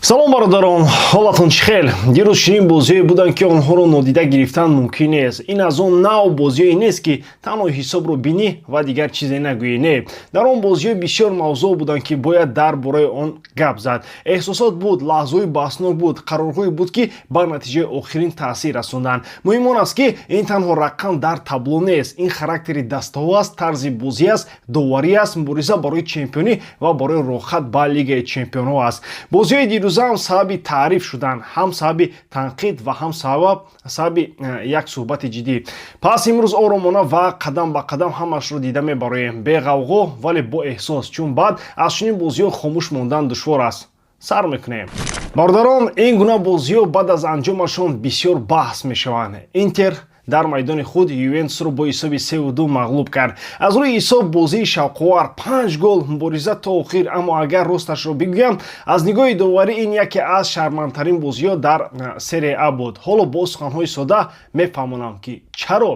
салом бародарон, ҳолатон чӣ хел? дирӯз чунин бозиҳое буданд ки онҳоро нодида гирифтан мумкин нест. ин аз он нав бозиҳое нест ки танҳо ҳисобро бинӣ ва дигар чизе нагӯӣ. Не, дар он бозиҳо бисёр мавзӯъ буданд ки бояд дар бораи он гап зад. эҳсосот буд, лаҳзаҳои баҳснок буд, қарорҳое буд ки ба натиҷаи охирин таъсир расонданд. муҳим он аст ки ин танҳо рақам дар табло нест. ин характери даставо аст, тарзи бозӣ аст, доварӣ аст, мубориза барои чемпионӣ ва барои рохат ба лигаи чемпионҳо аст. бозиҳои дирӯза ҳам сабаби таъриф шуданд, ҳам сабаби танқид ва ҳам сабаби як суҳбати ҷиддӣ. пас имрӯз оромона ва қадам ба қадам ҳамашро дида мебароем, бе ғавғо вале бо эҳсос, чун баъд аз чунин бозиҳо хомӯш мондан душвор аст. сар мекунем. бародарон, ин гуна бозиҳо баъд аз анҷомашон бисёр баҳс мешаванд. Интер дар майдони худ Ювентусро бо ҳисоби 3-2 мағлуб кард. аз рӯи ҳисоб бозии шавқовар 5 гол, мубориза то охир, аммо агар росташро бигӯям, аз нигоҳи доварӣ ин яке аз шармандтарин бозиҳо дар серия А буд. ҳоло бо суханҳои сода мефаҳмонам ки чаро.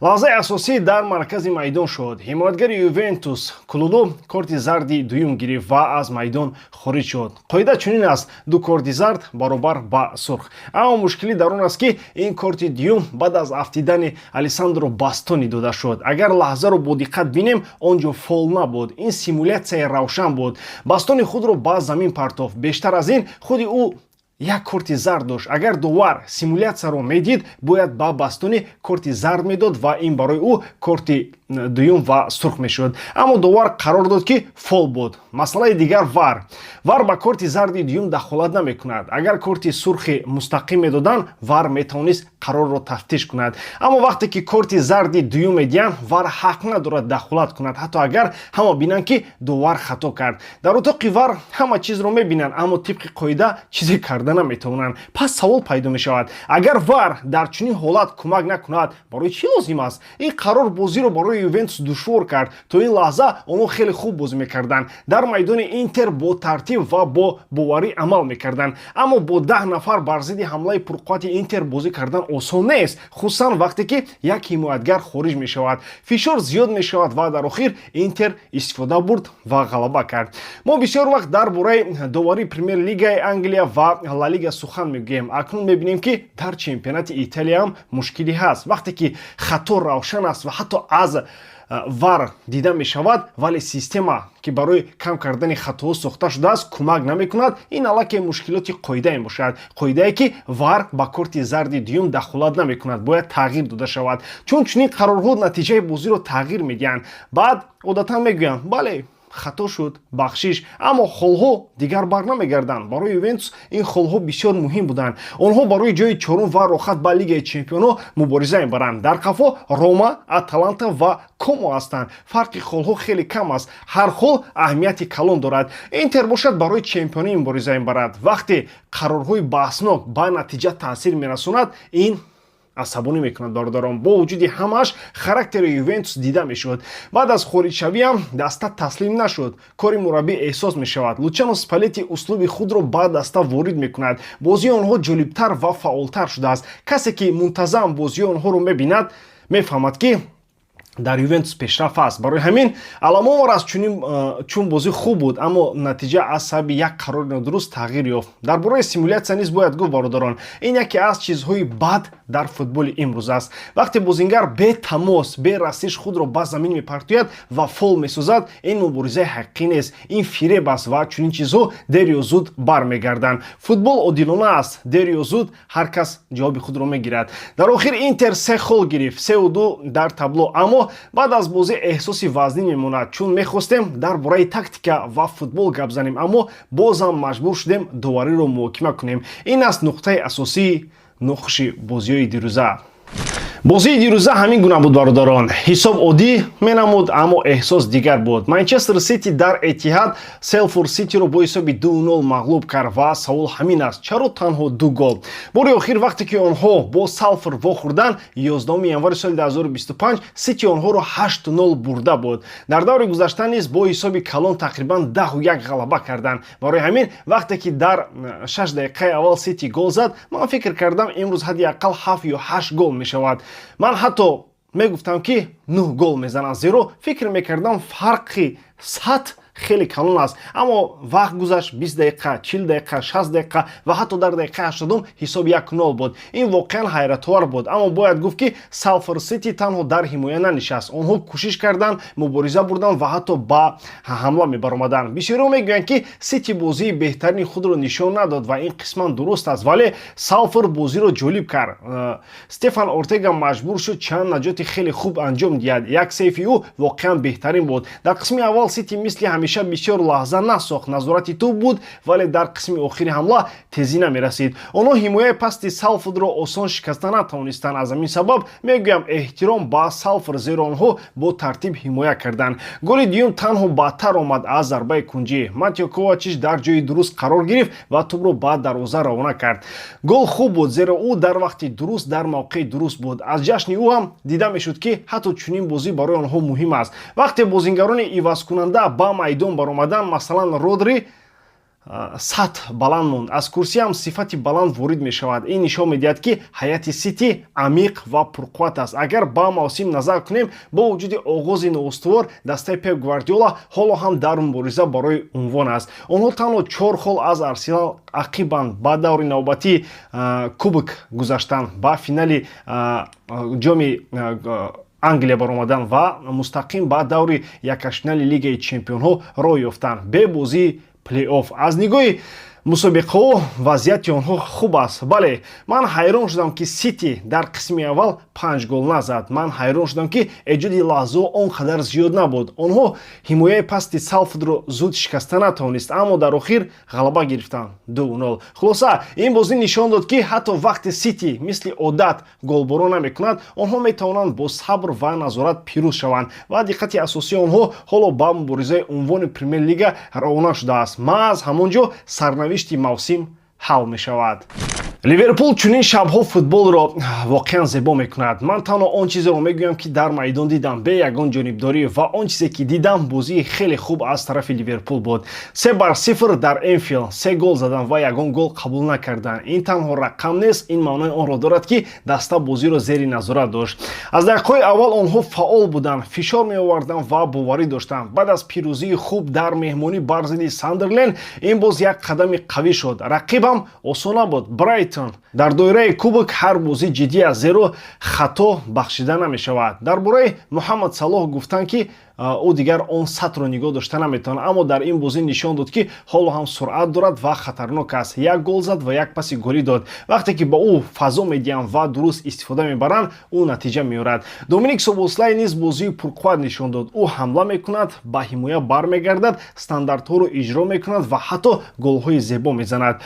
лаҳзаи асосӣ дар маркази майдон шуд. ҳимоятгари Ювентус Клулу корти зарди дуюм гирифт ва аз майдон хориҷ шуд. қоида чунин аст: ду корти зард баробар ба сурх. аммо мушкилӣ дар он аст ки ин корти дуюм баъд аз афтидани Алессандро Бастони дода шуд. агар лаҳзаро бо диққат бинем, он ҷо фол набуд. ин симулятсияи равшан буд. Бастони худро ба замин партофт. бештар аз ин, худи ӯ як корти зард дошт. агар довар симулятсияро медид, бояд ба Бастони корти зард медод ва ин барои ӯ корти дуюм ва сурх мешуд. аммо довар қарор дод ки фол буд. масъалаи дигар вар ба корти зарди дуюм дахолат намекунад. агар корти сурхи мустақим медоданд, вар метавонист қарорро тафтиш кунад. аммо вақте ки корти зарди дуюм медиҳанд, вар ҳақ надорад дахолат кунад, ҳатто агар ҳама бинанд ки довар хато кард. дар отоқи вар ҳама чизро мебинанд, аммо тибқи қоида чизе карда наметавонанд. пас савол пайдо мешавад: агар вар дар чунин ҳолат кӯмак накунад, барои чӣ лозим аст? ин қарор бозиро барои Ювентус душвор кард. то ин лаҳза онҳо хеле хуб бозӣ мекарданд. дар майдони Интер бо тартиб ва бо боварӣ амал мекарданд. аммо бо 10 нафар бар зидди ҳамлаи пурқуввати Интер бозӣ кардан осон нест, хусусан вақте ки як ҳимоятгар хориҷ мешавад. фишор зиёд мешавад ва дар охир Интер истифода бурд ва ғалаба кард. мо бисёр вақт дар бораи доварии премер лигаи Англия ва ла лига сухан мегӯем. акнун мебинем ки дар чемпионати Италия ҳам мушкилӣ ҳаст. вақте ки хато равшан аст ва ҳатто аз вар дида мешавад, вале система ки барои кам кардани хатоҳо сохта шудааст кӯмак намекунад. ин аллакай мушкилоти қоидае мебошад. қоидае ки вар ба корти зарди дуюм дахолат намекунад, бояд тағйир дода шавад. чун чунин қарорҳо натиҷаи бозиро тағйир медиҳанд. баъд одатан мегӯянд: бале, хато шуд, бахшиш. аммо холҳо дигар бар намегарданд. барои Ювентус ин холҳо бисёр муҳим буданд. онҳо барои ҷои чорум ва рохат ба лигаи чемпионҳо мубориза мебаранд. дар қафо Рома, Аталанта ва Комо ҳастанд. фарқи холҳо хеле кам аст. ҳар хол аҳамияти калон дорад. Интер бошад барои чемпионӣ мубориза мебарад. вақте қарорҳои баҳснок ба натиҷа таъсир мерасонад, ин асабонӣ мекунад. бародарон, бо вуҷуди ҳамааш характери Ювентус дида мешуд. баъд аз хориҷшавиам даста таслим нашуд. кори мураббӣ эҳсос мешавад. Лучано Спалетти услуби худро ба даста ворид мекунад. бозии онҳо ҷолибтар ва фаъолтар шудааст. касе ки мунтазам бозии онҳоро мебинад, мефаҳмад ки дар Ювентус пешраф аст. барои ҳамин аламовар аст чун бозӣ хуб буд, аммо натиҷа аз сабаби як қарори нодуруст тағйир ёфт. дар бораи симулятсия низ бояд гуфт бародарон, ин яке аз чизҳои бад дар футболи имрӯз аст. вақте бозингар бе тамос, бе расиш худро ба замин мепартояд ва фол месозад, ин муборизаи ҳақиқӣ нест. ин фиреб аст ва чунин чизҳо дер ё зуд бармегарданд. футбол одилона аст. дер ё зуд ҳар кас ҷавоби худро мегирад. дар охир Интер 3 хол гирифт, 3-2 дар табло. аммо баъд аз бозӣ эҳсоси вазнин мемонад, чун мехостем дар бораи тактика ва футбол гап занем, аммо бозам маҷбур шудем довариро муҳокима кунем. ин аст нуқтаи асосии нуқши бозиҳои дирӯза. бозии дирӯза ҳамин гуна буд бародарон. ҳисоб оддӣ менамуд, аммо эҳсос дигар буд. Манчестер Сити дар Этиҳад Селфорд Ситиро бо ҳисоби 2-0 мағлуб кард ва савол ҳамин аст: чаро танҳо 2 гол? бори охир вақте ки онҳо бо Салфорд вохӯрданд 11 январи соли 2025, Сити онҳоро 8-0 бурда буд. дар даври гузашта низ бо ҳисоби калон тақрибан 10-1 ғалаба карданд. барои ҳамин вақте ки дар 6 дақиқаи аввал Сити гол зад, ман фикр кардам имрӯз ҳадди аққал 7 ё 8 гол мешавад. ман ҳатто мегуфтам ки 9 гол мезанад, зеро фикр мекардам фарқи сатҳ хеле калон аст, аммо вақт гузашт 20 дақиқа, 40 дақиқа, 60 дақиқа ва ҳатто дар дақиқаи 80 ҳисоб 1-0 буд. Ин воқеан ҳайратовар буд, аммо бояд гуфт ки Салфорд Сити танҳо дар ҳимоя нанишаст. Онҳо кӯшиш карданд, мубориза бурданд ва ҳатто ба ҳамла мебаромаданд. Бисёриҳо мегӯянд ки Сити бозии беҳтарини худро нишон надод ва ин қисман дуруст аст, вале Салфорд бозиро ҷолиб кард. Стефан Ортега маҷбур шуд чанд наҷоти хеле хуб анҷом диҳад. Як сейфи ӯ воқеан беҳтарин буд. Дар қисми аввал Сити мисли ҳамеша бисёр лаҳза насохт, назорати тӯб буд, вале дар қисми охири ҳамла тезӣ намерасид. Онҳо ҳимояи пасти Салфордро осон шикаста натавонистанд. Аз ҳамин сабаб мегӯям эҳтиром ба Салфорд, зеро онҳо бо тартиб ҳимоя карданд. Голи дуюм танҳо баъдтар омад аз зарбаи кунҷӣ. Матео Ковачич дар ҷои дуруст қарор гирифт ва тӯбро ба дарвоза равона кард. Гол хуб буд, зеро ӯ дар вақти дуруст дар мавқеи дуруст буд. Аз ҷашни ӯ ҳам дида мешуд ки ҳатто чунин бозӣ барои онҳо муҳим аст. Вақте бозингарони ивазкунанда ба майдон баромаданд, масалан Родри сатҳ баланд монд, аз курсӣ ҳам сифати баланд ворид мешавад. Ин нишон медиҳад ки ҳайати Сити амиқ ва пурқувват аст. Агар ба мавсим назар кунем, бо вуҷуди оғози ноустувор дастаи Пеп Гвардиола ҳоло ҳам дар мубориза барои унвон аст. Онҳо танҳо 4 хол аз Арсенал ақибанд. Ба даври навбатии кубок гузаштанд, ба финали ҷоми Англия баромаданд ва мустақим ба даври якашфинали Лигаи Чемпионҳо роҳ ёфтанд бе бозии плей-офф. Аз нигоҳи мусобиқаҳо вазъияти онҳо хуб аст. Бале, ман ҳайрон шудам ки Сити дар қисми аввал 5 гол назад. Ман ҳайрон шудам ки эҷоди лаҳзаҳо он қадар зиёд набуд. Онҳо ҳимояи пасти Салфордро зуд шикаста натавонист, аммо дар охир ғалаба гирифтанд 2-0. Хулоса, ин бозӣ нишон дод ки ҳатто вақте Сити мисли одат голборон намекунад, онҳо метавонанд бо сабр ва назорат пирӯз шаванд ва диққати асосии онҳо ҳоло ба муборизаи унвони Премер Лига равона шудааст. Маҳз ҳамон ҷо сарнавишти мавсим ҳал мешавад. Ливерпул чунин шабҳо футболро воқеан зебо мекунад. Ман танҳо он чизеро мегӯям ки дар майдон дидам, бе ягон ҷонибдорӣ, ва он чизе ки дидам бозии хеле хуб аз тарафи Ливерпул буд. 3-0 дар Энфилд, 3 гол задан ва ягон гол қабул накардан. Ин танҳо рақам нест, ин маънои онро дорад ки даста бозиро зери назорат дошт. Аз дақиқаҳои аввал онҳо фаъол буданд, фишор меоварданд ва боварӣ доштанд. Баъд аз пирӯзии хуб дар меҳмонӣ бар зидди Сандерленд, ин боз як қадами қавӣ шуд. Рақибам осон набуд. Брайтон дар доираи кубок ҳар бозӣ ҷиддӣ аст, зеро хато бахшида намешавад. Дар бораи Муҳаммад Салоҳ гуфтанд ки ӯ дигар он сатҳро нигоҳ дошта наметавонад, аммо дар ин бозӣ нишон дод ки ҳоло ҳам суръат дорад ва хатарнок аст. Як гол зад ва як паси голӣ дод. Вақте ки ба ӯ фазо медиҳанд ва дуруст истифода мебаранд, ӯ натиҷа меорад. Доминик Собослай низ бозии пурқувват нишон дод. Ӯ ҳамла мекунад, ба ҳимоя бармегардад, стандартҳоро иҷро мекунад ва ҳатто голҳои зебо мезанад.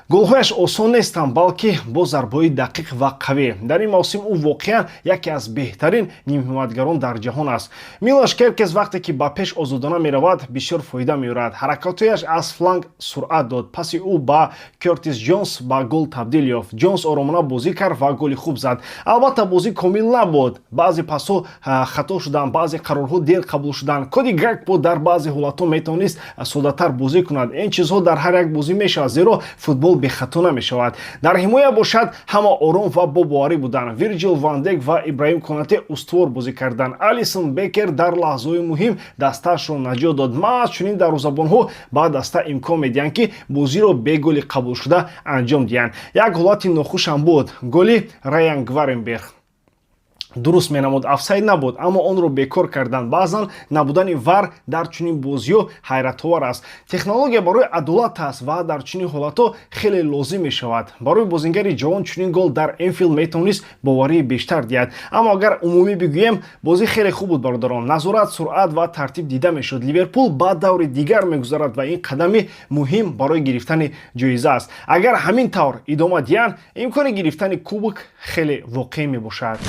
Голҳояш осон нестанд, балки бо зарбаҳои дақиқ ва қавӣ. Дар ин мавсим ӯ воқеан яке аз беҳтарин нимҳиматгарон дар ҷаҳон аст. Милош Керкес вақте ки ба пеш озодона меравад, бисёр фоида меорад. ҳаракатҳояш аз фланг суръат дод. Паси ӯ ба Кёртис Ҷонс ба гол табдил ёфт. Ҷонс оромона бозӣ кард ва голи хуб зад. Албатта бозӣ комил набуд. Баъзе пасҳо хато шуданд, баъзе қарорҳо дер қабул шуданд. Коди Гакпо дар баъзе ҳолатҳо метавонист соддатар бозӣ кунад. Ин чизҳо дар ҳар як бозӣ мешавад, зеро футбол бехато намешавад. Дар ҳимоя бошад, ҳама ором ва бобоварӣ буданд. Вирҷил ван Дейк ва Ибраҳим Конате устувор бозӣ карданд. Алисон Бекер дар лаҳзаҳои муҳим дастаашро наҷот дод. Маъз чунин дарвозабонҳо ба даста имкон медиҳанд ки бозиро бе голи қабулшуда анҷом диҳанд. Як ҳолати нохушам буд. Голи Раян Гваренберг дуруст менамуд, офсайд набуд, аммо онро бекор карданд. Баъзан набудани вар дар чунин бозиҳо ҳайратовар аст. Технология барои адолат аст ва дар чунин ҳолатҳо хеле лозим мешавад. Барои бозингари ҷавон чунин гол дар Энфилд метавонист боварии бештар диҳад. Аммо агар умумӣ бигӯем, бозӣ хеле хуб буд бародарон. Назорат, суръат ва тартиб дида мешуд. Ливерпул ба даври дигар мегузарад ва ин қадами муҳим барои гирифтани ҷоиза аст. Агар ҳамин тавр идома диҳанд, имкони гирифтани кубок хеле воқеъ мебошад.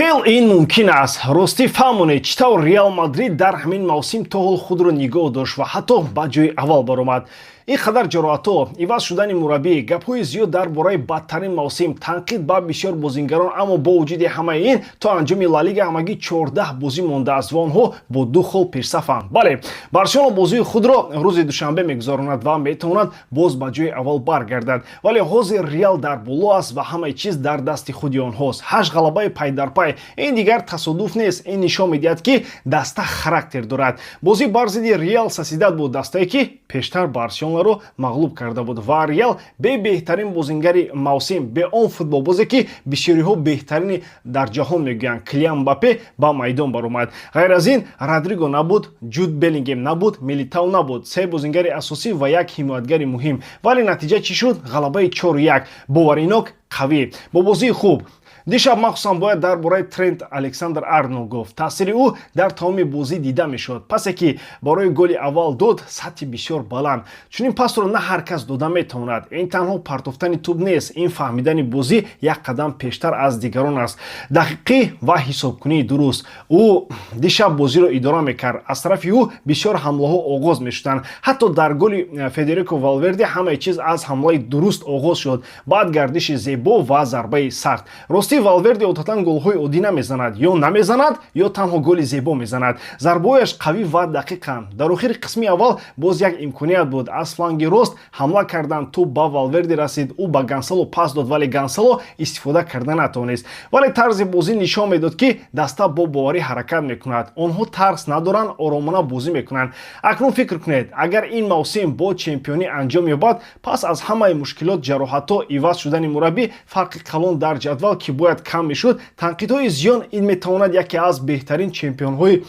Хел ин мумкин аст. Ростӣ фаҳмонед чӣ тавр Реал Мадрид дар ҳамин мавсим то ҳол худро нигоҳ дошт ва ҳатто ба ҷои аввал баромад. این قدر ҷароҳатҳо, иваз шудани мураббӣ, гапҳои зиёд дар бораи бадтарин мавсим, танқид ба бисёр бозингарон, аммо бо вуҷуди ҳамаи ин то анҷоми Ла Лига ҳамагӣ 14 бозӣ мондааст ва онҳо бо ду хол пешсафанд. Бале, Барселона бозии худро рӯзи душанбе мегузаронад ва метавонад боз ба ҷои аввал баргардад. Вале ҳозир Реал дар боло аст ва ҳамаи чиз дар дасти худи онҳост. 8 ғалабаи пай дар пай. Ин дигар тасодуф нест. Ин нишон медиҳад ки даста характер дорад. Бозӣ бар зидди Реал Сосидад буд, дастае ки пештар Барселонаро мағлуб карда буд ва Реал бе беҳтарин бозингари мавсим, бе он футболбозе ки бисёриҳо беҳтарини дар ҷаҳон мегӯянд, Килиан Мбаппе ба майдон баромад. ғайр аз ин Родриго набуд, Ҷуд Беллингем набуд, Милитау набуд. Се бозингари асосӣ ва як ҳимоятгари муҳим. Вале натиҷа чӣ шуд? Ғалабаи 4-1. Боваринок қавӣ бо бозии хуб. дишаб махсусан бояд дар бораи Трент Александр Арнолд гуфт. Таъсири ӯ дар тамоми бозӣ дида мешуд. Пасе ки барои голи аввал дод сатҳи бисёр баланд. Чунин пасро на ҳар кас дода метавонад. Ин танҳо партофтани тӯб нест. Ин фаҳмидани бозӣ як қадам пештар аз дигарон аст. Дақиқӣ ва ҳисобкунии дуруст. Ӯ дишаб бозиро идора мекард. Аз тарафи ӯ бисёр ҳамлаҳо оғоз мешуданд. ҳатто дар голи Федерико Валверде ҳамаи чиз аз ҳамлаи дуруст оғоз шуд. Баъд гардиши зебо ва зарбаи сахт. Рости Валверде одатан голҳои оддӣ намезанад. Ё намезанад, ё танҳо голи зебо мезанад. Зарбояш қавӣ ва дақиқанд. Дар охири қисми аввал боз як имконият буд. Аз фланги рост ҳамла кардан, тӯб ба Валверде расид. Ӯ ба Гансало пас дод, вале Гансало истифода карда натавонист. Вале тарзи бозӣ нишон медод ки даста бо боварӣ ҳаракат мекунад. Онҳо тарс надоранд, оромона бозӣ мекунанд. Акнун фикр кунед, агар ин мавсим бо чемпионӣ анҷом ёбад, пас аз ҳамаи мушкилот, ҷароҳатҳо, иваз шудани мураббӣ, фарқи калон дар ҷадвал ки бояд кам мешуд, танқидҳои зиён, ин метавонад яке аз беҳтарин чемпионҳои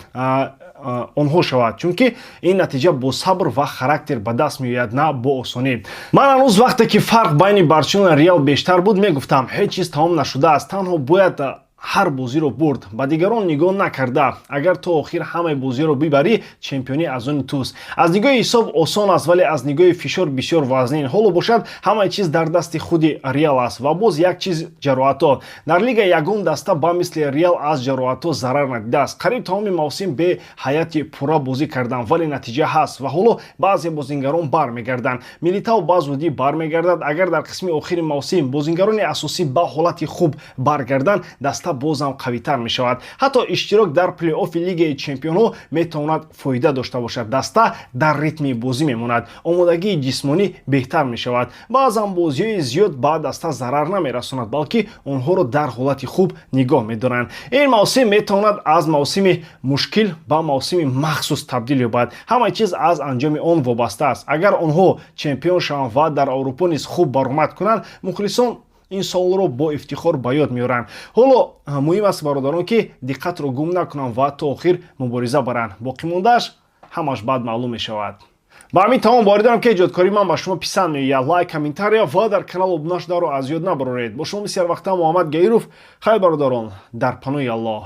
онҳо шавад, чунки ин натиҷа бо сабр ва характер ба даст меояд, на бо осонӣ. Ман ҳанӯз вақте ки фарқ байни Барселона ва Реал бештар буд мегуфтам, ҳеҷ чиз тамом нашудааст, танҳо бояд ҳар бозиро бурд. Ба дигарон нигоҳ накарда, агар то охир ҳамаи бозиро бибарӣ, чемпионӣ аз они туст. Аз нигоҳи ҳисоб осон аст, вале аз нигоҳи фишор бисёр вазнин. Ҳоло бошад, ҳамаи чиз дар дасти худи Реал аст ва боз як чиз, ҷароҳатҳо. Дар лига ягон даста ба мисли Реал аз ҷароҳатҳо зарар надидааст. Қариб тамоми мавсим бе ҳайати пурра бозӣ карданд, вале натиҷа ҳаст ва ҳоло баъзе бозингарон бармегарданд. Милитау баъзвуди бармегардад. Агар дар қисми охири мавсим бозингарони асосӣ ба ҳолати хуб баргарданд, даста бозам қавитар мешавад. ҳатто иштирок дар плейоффи Лигаи Чемпионҳо метавонад фоида дошта бошад. Даста дар ритми бозӣ мемонад. омодагии ҷисмонӣ беҳтар мешавад. баъзан бозиҳои зиёд ба даста зарар намерасонад, балки онҳоро дар ҳолати хуб нигоҳ медоранд. ин мавсим метавонад аз мавсими мушкил ба мавсими махсус табдил ёбад. ҳамаи чиз аз анҷоми он вобаста аст. агар онҳо чемпион шаванд ва дар Аврупо низ хуб баромад кунанд, мухлисон ин солро бо ифтихор ба ёд меоранд. ҳоло муҳим аст бародарон ки диққатро гум накунанд ва то охир мубориза баранд. боқӣ мондааш ҳамаш баъд маълум мешавад. ба ҳамин тамом бори дорам ки эҷодкории ман ба шумо писанд меояд. лайк, комментария ва дар канал обуна шуданро аз ёд набароред. бо шумо бисёр вақтан Муҳаммад Гаиров. хайр бародарон, дар паноҳи Аллоҳ.